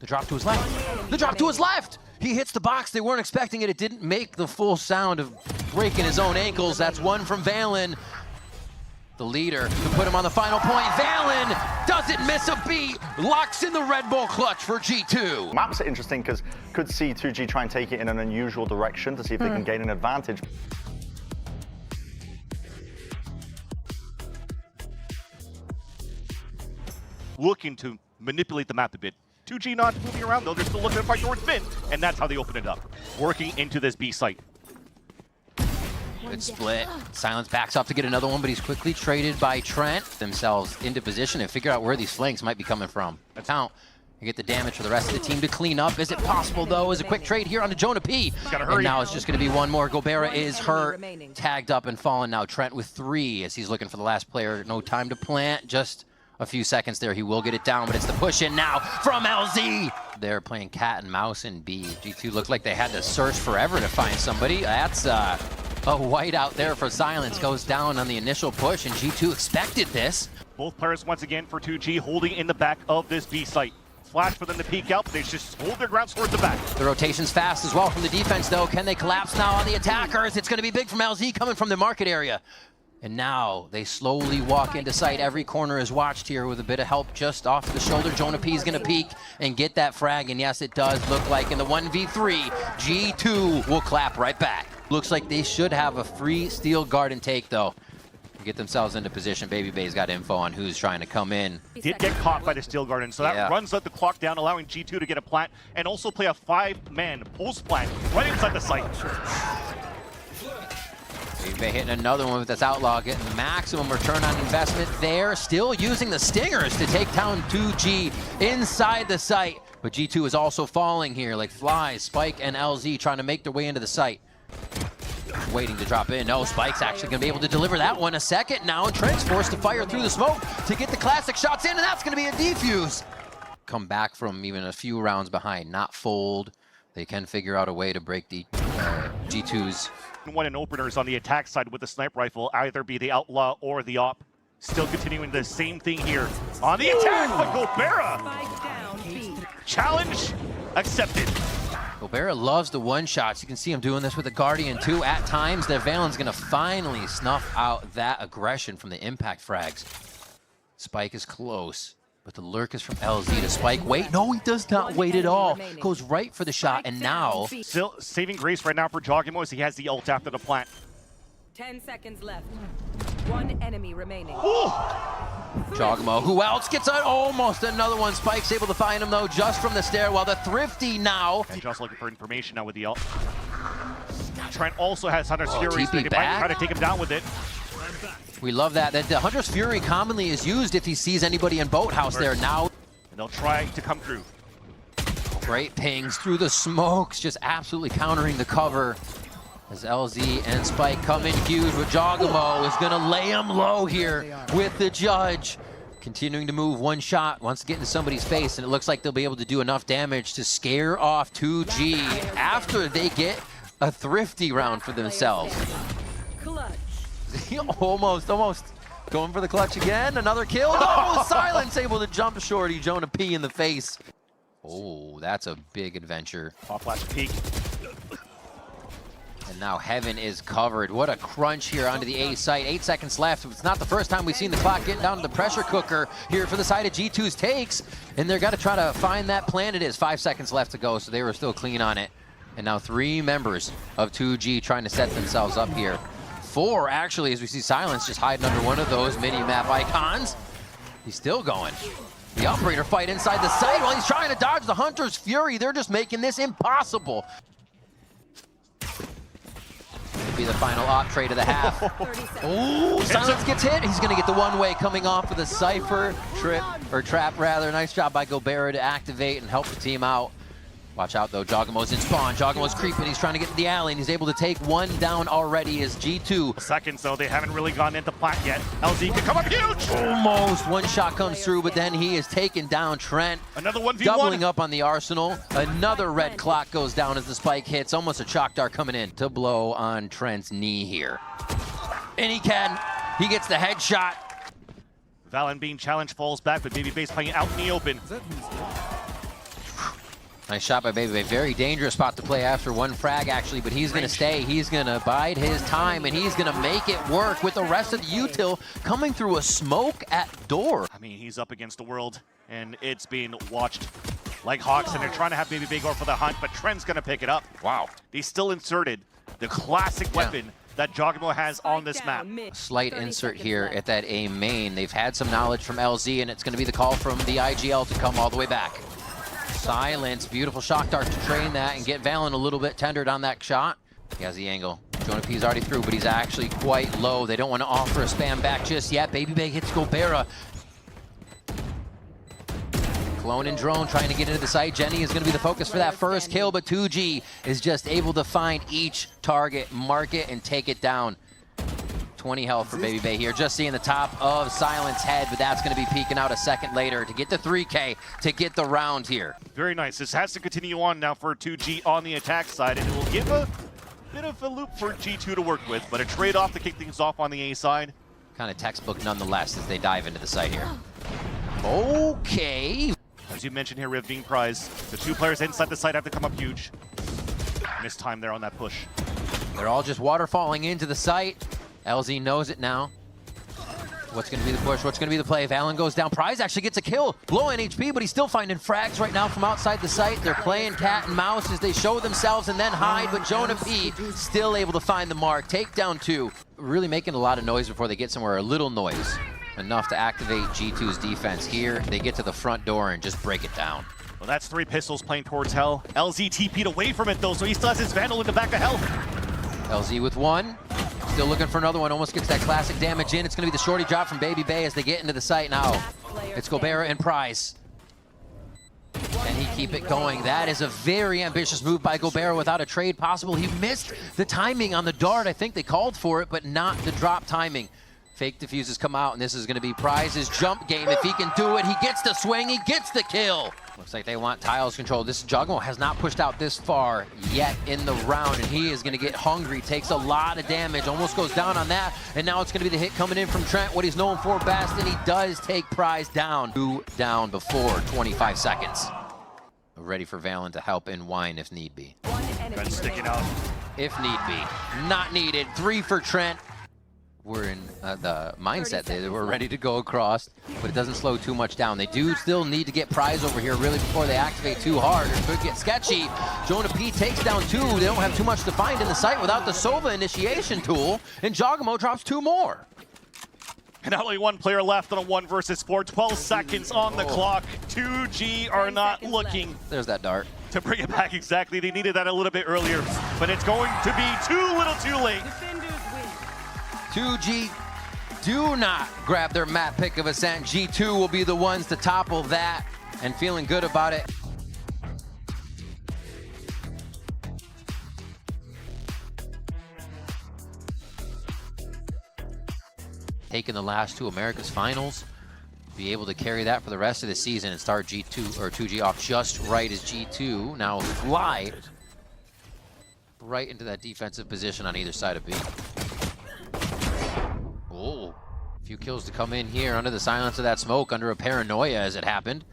The drop to his left. The drop to his left! He hits the box. They weren't expecting it. It didn't make the full sound of breaking his own ankles. That's one from valyn. The leader to put him on the final point. valyn doesn't miss a beat. Locks in the Red Bull clutch for G2. Maps are interesting because could see 2G try and take it in an unusual direction to see if they can gain an advantage. Looking to manipulate the map a bit. 2G not moving around though, they're still looking to fight towards Finn, and that's how they open it up. Working into this B site. Good split. Silence backs up to get another one, but he's quickly traded by Trent. Themselves into position and figure out where these flanks might be coming from. That's how you get the damage for the rest of the team to clean up. Is it possible though? Is a quick trade here onto Jonah P. And now it's just going to be one more. Gobera is hurt, tagged up and fallen now. Trent with 3 as he's looking for the last player. No time to plant, just a few seconds there. He will get it down, but it's the push in now from LZ. They're playing cat and mouse in B. G2 looked like they had to search forever to find somebody. That's a white out there for Silence. Goes down on the initial push, and G2 expected this. Both players once again for 2G holding in the back of this B site. Flash for them to peek out, but they just hold their ground towards the back. The rotation's fast as well from the defense though. Can they collapse now on the attackers? It's going to be big from LZ coming from the market area. And now they slowly walk into sight. Every corner is watched here with a bit of help just off the shoulder. Jonah P is going to peek and get that frag. And yes, it does look like in the 1v3, G2 will clap right back. Looks like they should have a free steel guard and take though. To get themselves into position. Baby Bay's got info on who's trying to come in. Did get caught by the steel garden, so that runs out the clock down, allowing G2 to get a plant and also play a 5-man post plant right inside the site. Baby Bay hitting another one with this outlaw, getting maximum return on investment there. Still using the stingers to take down 2G inside the site. But G2 is also falling here like flies. Spike and LZ trying to make their way into the site. Waiting to drop in. No, Spike's actually going to be able to deliver that one a second now. And Trent's forced to fire through the smoke to get the classic shots in, and that's going to be a defuse. Come back from even a few rounds behind, not fold. They can figure out a way to break the G2's. One in openers on the attack side with the sniper rifle, either be the outlaw or the op. Still continuing the same thing here on the attack, but Gobera. Challenge accepted. Gobera loves the one-shots. You can see him doing this with the Guardian too at times. That valyn's going to finally snuff out that aggression from the impact frags. Spike is close, but the lurk is from LZ to Spike. Wait, no, he does not wait at all. Goes right for the shot, and now... Still saving grace right now for jawgemo as he has the ult after the plant. 10 seconds left. 1 enemy remaining. jawgemo, who else gets almost another one. Spike's able to find him though, just from the stairwell. The Thrifty now. And just looking for information now with the ult. Trent also has Hunter's Fury, so they might try to take him down with it. We love that. The Hunter's Fury commonly is used if he sees anybody in Boathouse there now. And they'll try to come through. Great pings through the smokes, just absolutely countering the cover. As LZ and Spike come in huge, but jawgemo is gonna lay him low here with the judge. Continuing to move one shot, wants to get into somebody's face, and it looks like they'll be able to do enough damage to scare off 2G after they get a thrifty round for themselves. almost going for the clutch again. Another kill. No, Silence able to jump shorty Jonah P in the face. Oh, that's a big adventure. Off flash peek. And now Heaven is covered. What a crunch here onto the A site. 8 seconds left. It's not the first time we've seen the clock getting down to the pressure cooker here for the side of G2's takes. And they're got to try to find that plan. It is 5 seconds left to go, so they were still clean on it. And now 3 members of 2G trying to set themselves up here. 4, actually, as we see Silence just hiding under one of those mini-map icons. He's still going. The operator fight inside the site while he's trying to dodge the Hunter's Fury. They're just making this impossible. Be the final op trade of the half. Oh, Silence gets hit. He's gonna get the one-way coming off with a Cypher trap rather. Nice job by Gobera to activate and help the team out. Watch out though, jawgemo's in spawn. jawgemo's creeping, he's trying to get to the alley, and he's able to take one down already as G2. Seconds though, they haven't really gone into plant yet. LZ can come up huge! Almost one shot comes through, but then he is taken down. Trent another 1v1. Doubling up on the arsenal. Another red clock goes down as the spike hits. Almost a chalk dart coming in to blow on Trent's knee here. And he gets the headshot. valyn being challenged falls back, but Baby Base playing out in the open. Nice shot by Baby Bay. Very dangerous spot to play after one frag, actually, but he's going to stay. He's going to bide his time, and he's going to make it work with the rest of the util coming through a smoke at door. I mean, he's up against the world, and it's being watched like hawks, and they're trying to have Baby Bay go for the hunt, but Trent's going to pick it up. Wow. They still inserted the classic weapon that jawgemo has on this map. A slight insert here at that A main. They've had some knowledge from LZ, and it's going to be the call from the IGL to come all the way back. Silence, beautiful shock dart to train that and get valyn a little bit tendered on that shot. He has the angle. Jonah P's already through, but he's actually quite low. They don't want to offer a spam back just yet. Baby Bay hits Gobera. Clone and drone trying to get into the site. Jenny is going to be the focus for that first kill, but 2G is just able to find each target, mark it, and take it down. 20 health for Baby Bay here. Just seeing the top of Silent's head, but that's going to be peeking out a second later to get the 3K to get the round here. Very nice. This has to continue on now for 2G on the attack side, and it will give a bit of a loop for G2 to work with, but a trade-off to kick things off on the A side. Kind of textbook nonetheless as they dive into the site here. Okay. As you mentioned here, Ravine Prize, the two players inside the site have to come up huge. Missed time there on that push. They're all just waterfalling into the site. LZ knows it now. What's going to be the push? What's going to be the play? valyn goes down. Prize actually gets a kill. Low NHP, but he's still finding frags right now from outside the site. They're playing cat and mouse as they show themselves and then hide, but Jonah P still able to find the mark. Takedown 2. Really making a lot of noise before they get somewhere. A little noise. Enough to activate G2's defense here. They get to the front door and just break it down. Well, that's 3 pistols playing towards Hell. LZ TP'd away from it, though, so he still has his Vandal in the back of Hell. LZ with 1. Still looking for another one. Almost gets that classic damage in. It's going to be the shorty drop from Baby Bay as they get into the site now. It's Gobera and Prize. Can he keep it going? That is a very ambitious move by Gobera without a trade possible. He missed the timing on the dart. I think they called for it, but not the drop timing. Fake diffuses come out, and this is going to be Prize's jump game. If he can do it, he gets the swing, he gets the kill. Looks like they want tiles control. This jawgemo has not pushed out this far yet in the round, and he is going to get hungry. Takes a lot of damage, almost goes down on that, and now it's going to be the hit coming in from Trent, what he's known for best, and he does take Prize down. 2 down before 25 seconds. Ready for valyn to help in wine if need be. Trent sticking out. If need be. Not needed. 3 for Trent. We're in the mindset they were ready to go across, but it doesn't slow too much down. They do still need to get Prize over here really before they activate too hard. It could get sketchy. Jonah P takes down 2. They don't have too much to find in the site without the Sova initiation tool, and jawgemo drops 2 more. And only 1 player left on a 1 versus 4. 12 seconds on the clock. 2G are not looking. There's that dart. To bring it back exactly. They needed that a little bit earlier, but it's going to be too little too late. 2G do not grab their map pick of Ascent. G2 will be the ones to topple that, and feeling good about it. Taking the last 2 Americas finals, be able to carry that for the rest of the season and start G2 or 2G off just right as G2 now fly right into that defensive position on either side of B. Oh, a few kills to come in here under the silence of that smoke, under a paranoia as it happened.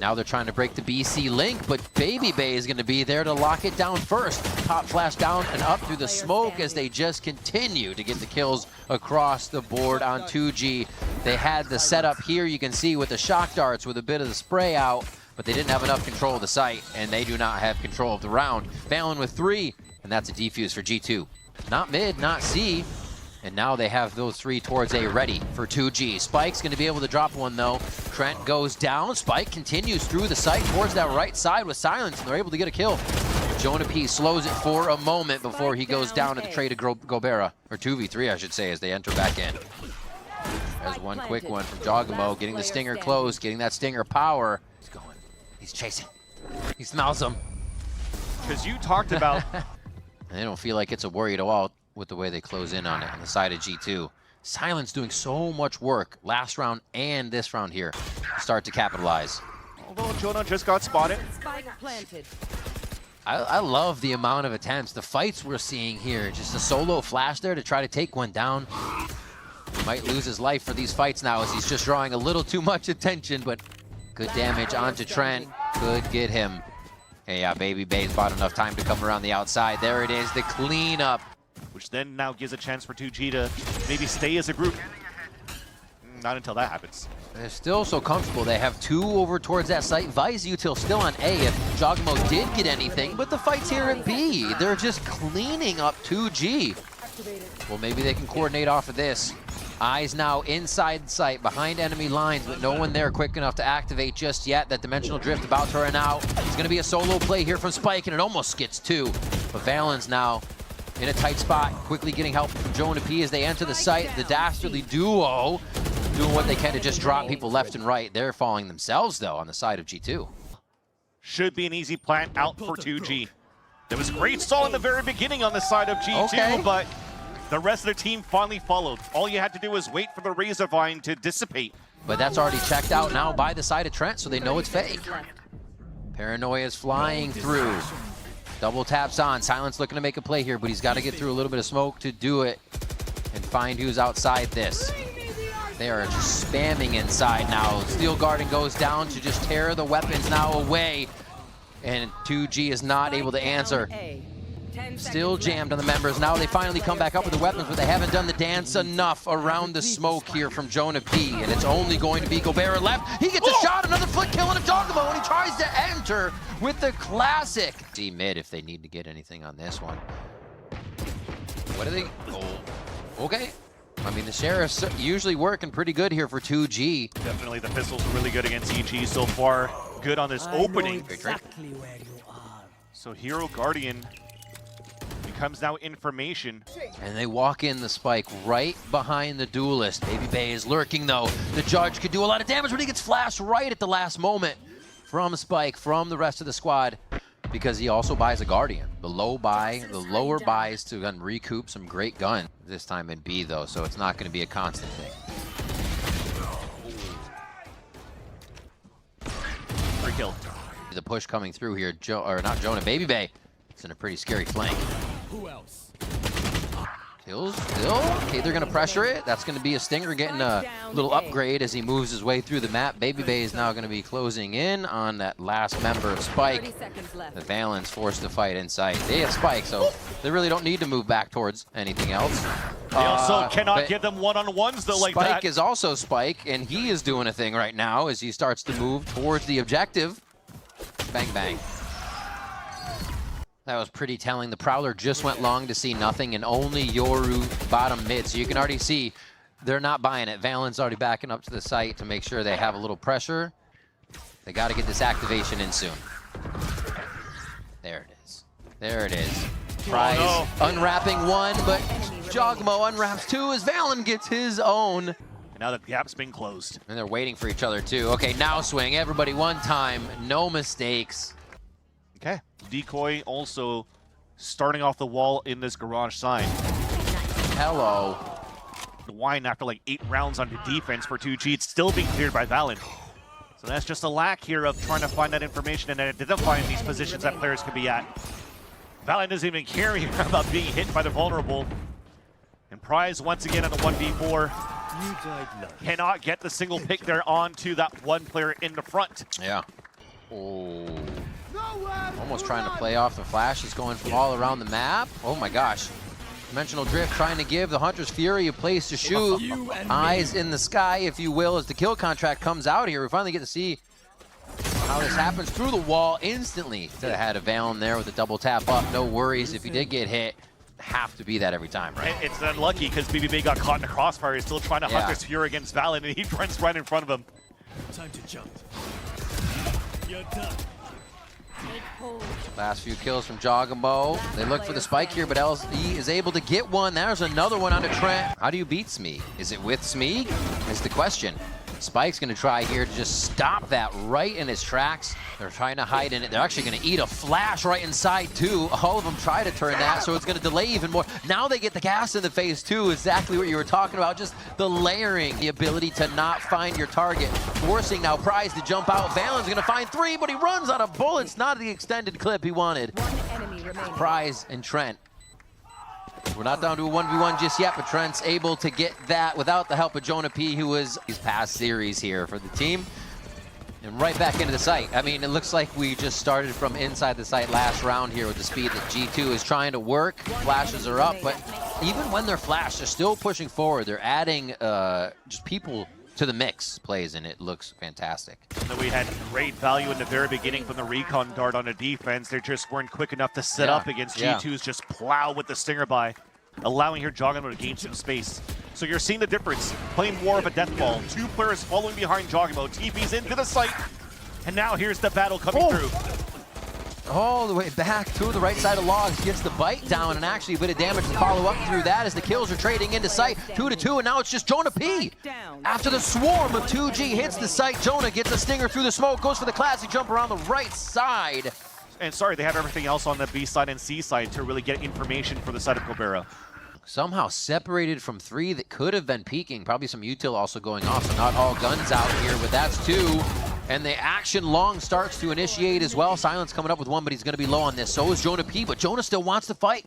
Now they're trying to break the BC link, but Baby Bay is going to be there to lock it down first. Pop flash down and up through the smoke as they just continue to get the kills across the board on 2G. They had the setup here, you can see, with the shock darts with a bit of the spray out, but they didn't have enough control of the site, and they do not have control of the round. valyn with 3, and that's a defuse for G2. Not mid, not C. And now they have those 3 towards A ready for 2G. Spike's going to be able to drop 1 though. Trent goes down. Spike continues through the site towards that right side with silence, and they're able to get a kill. Jonah P slows it for a moment before he goes down to the trade of Gobera. Or 2v3, I should say, as they enter back in. There's 1 quick one from jawgemo, getting the stinger close, getting that stinger power. He's going. He's chasing. He smells them. Because you talked about... And they don't feel like it's a worry at all with the way they close in on it on the side of G2. Silence doing so much work last round and this round here to start to capitalize. Although Jonah just got spotted. Spike planted. I love the amount of attempts, the fights we're seeing here. Just a solo flash there to try to take 1 down. He might lose his life for these fights now as he's just drawing a little too much attention, but good damage onto Trent. Could get him Hey, Baby Bay's bought enough time to come around the outside. There it is, the cleanup. Which then now gives a chance for 2G to maybe stay as a group. Not until that happens. They're still so comfortable. They have two over towards that site. VCT still on A if jawgemo did get anything, but the fight's here at B. They're just cleaning up 2G. Well, maybe they can coordinate off of this. Eyes now inside sight, behind enemy lines, but no one there quick enough to activate just yet. That dimensional drift about to run out. It's going to be a solo play here from Spike, and it almost gets two. But valyn's now in a tight spot, quickly getting help from Jonah P as they enter the site. The dastardly duo doing what they can to just drop people left and right. They're falling themselves, though, on the side of G2. Should be an easy plant out for 2G. There was great stall in the very beginning on the side of G2, but the rest of the team finally followed. All you had to do was wait for the Razor Vine to dissipate. But that's already checked out now by the side of Trent, so they know it's fake. Paranoia's flying through. Double taps on. Silence looking to make a play here, but he's got to get through a little bit of smoke to do it and find who's outside this. They are just spamming inside now. Steel Garden goes down to just tear the weapons now away. And 2G is not able to answer. Still jammed on the members. Now they finally come back up with the weapons, but they haven't done the dance enough around the smoke here from Jonah P. And it's only going to be Gobert left. He gets a shot, another flick kill on a jawgemo, and he tries to enter with the classic. See mid if they need to get anything on this one. What are they? Oh, okay. I mean, the Sheriff's usually working pretty good here for 2G. Definitely the pistols are really good against EG so far. Good on this opening. Exactly where you are. So Hero Guardian becomes now information. And they walk in the Spike right behind the duelist. Baby Bay is lurking though. The Judge could do a lot of damage, but he gets flashed right at the last moment from Spike, from the rest of the squad, because he also buys a Guardian. The lower buys to recoup some great gun. This time in B though, so it's not going to be a constant thing. Free kill. The push coming through here, not Jonah, Baby Bay. It's in a pretty scary flank. Who else? Kills still. Okay, they're gonna pressure it. That's gonna be a Stinger getting a little upgrade as he moves his way through the map. Baby Bay is now gonna be closing in on that last member of Spike. The valyn's forced to fight inside. They have Spike, so they really don't need to move back towards anything else. They also cannot give them one-on-ones though like that. Spike is also Spike, and he is doing a thing right now as he starts to move towards the objective. Bang, bang. That was pretty telling. The Prowler just went long to see nothing, and only Yoru bottom mid. So you can already see they're not buying it. valyn's already backing up to the site to make sure they have a little pressure. They got to get this activation in soon. There it is. There it is. Prize unwrapping one, but jawgemo unwraps two as valyn gets his own. And now the gap's been closed. And they're waiting for each other too. Okay, now swing. Everybody one time. No mistakes. Okay. Decoy also starting off the wall in this garage side. Hello. Wine after like 8 rounds on the defense for 2G. It's still being cleared by valyn. So that's just a lack here of trying to find that information and identifying these positions that players could be at. valyn doesn't even care about being hit by the vulnerable. And Prize once again on the 1v4. Cannot get the single pick there onto that one player in the front. Yeah. Oh. Almost trying to play off the flash. He's going all around the map. Oh my gosh. Dimensional drift trying to give the Hunter's Fury a place to shoot. Eyes in the sky, if you will, as the kill contract comes out here. We finally get to see how this happens through the wall instantly. To the head of valyn there with a double tap up. No worries if you did get hit. Have to be that every time, right? It's unlucky because BBB got caught in the crossfire. He's still trying to Hunter's Fury against valyn, and he runs right in front of him. Time to jump. You're done. Last few kills from jawgemo. They look for the Spike here, but LSD is able to get one. There's another one onto Trent. How do you beat Smee? Is it with Smee? Is the question. Spike's going to try here to just stop that right in his tracks. They're trying to hide in it. They're actually going to eat a flash right inside, too. All of them try to turn that, so it's going to delay even more. Now they get the gas in the face, too. Exactly what you were talking about. Just the layering, the ability to not find your target. Forcing now Prize to jump out. valyn's going to find 3, but he runs out of bullets. Not the extended clip he wanted. Prize and Trent. We're not down to a 1v1 just yet, but Trent's able to get that without the help of Jonah P, who was his past series here for the team. And right back into the site. I mean, it looks like we just started from inside the site last round here with the speed that G2 is trying to work. Flashes are up, but even when they're flashed, they're still pushing forward. They're adding just people to the mix plays, and it looks fantastic. And we had great value in the very beginning from the recon dart on the defense. They just weren't quick enough to set up against G2's just plow with the stinger by, allowing here jawgemo to gain some space. So you're seeing the difference, playing more of a death ball. Two players following behind jawgemo. TP's into the site, and now here's the battle coming through. All the way back to the right side of logs, gets the bite down, and actually a bit of damage to follow up through that as the kills are trading into sight. 2-2, and now it's just Jonah P. After the swarm of 2G hits the site, Jonah gets a stinger through the smoke, goes for the classic jump around the right side. And sorry, they have everything else on the B side and C side to really get information for the side of Cobera. Somehow separated from 3 that could have been peeking. Probably some util also going off, so not all guns out here, but that's 2. And the action long starts to initiate as well. Silence coming up with 1, but he's going to be low on this. So is Jonah P, but Jonah still wants to fight.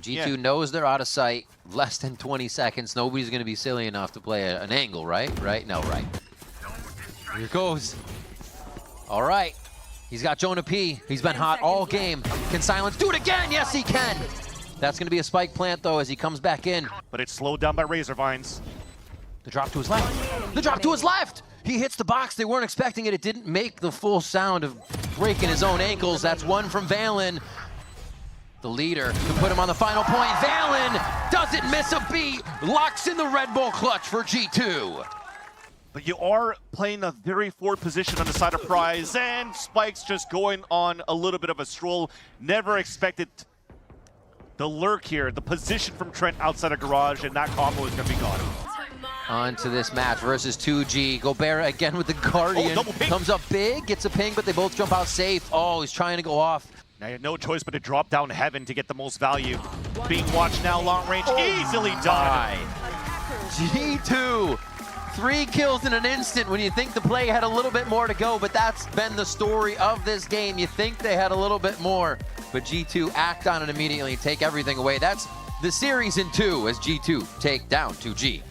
G2 knows they're out of sight. Less than 20 seconds. Nobody's going to be silly enough to play an angle, right? Right? No, right. Here goes. All right. He's got Jonah P. He's been hot all game. Can Silence do it again? Yes, he can. That's going to be a spike plant, though, as he comes back in. But it's slowed down by Razor Vines. The drop to his left. The drop to his left. He hits the box. They weren't expecting it. It didn't make the full sound of breaking his own ankles. That's 1 from valyn. The leader to put him on the final point. valyn doesn't miss a beat. Locks in the Red Bull clutch for G2. But you are playing a very forward position on the side of Prize, and Spike's just going on a little bit of a stroll. Never expected the lurk here, the position from Trent outside of garage, and that combo is going to be gone. On to this match versus 2G. Gobera again with the Guardian. Comes up big, gets a ping, but they both jump out safe. Oh, he's trying to go off. Now you have no choice but to drop down Heaven to get the most value. Being watched now long range, easily done. G2, 3 kills in an instant when you think the play had a little bit more to go, but that's been the story of this game. You think they had a little bit more, but G2 act on it immediately, take everything away. That's the series in 2 as G2 take down 2G.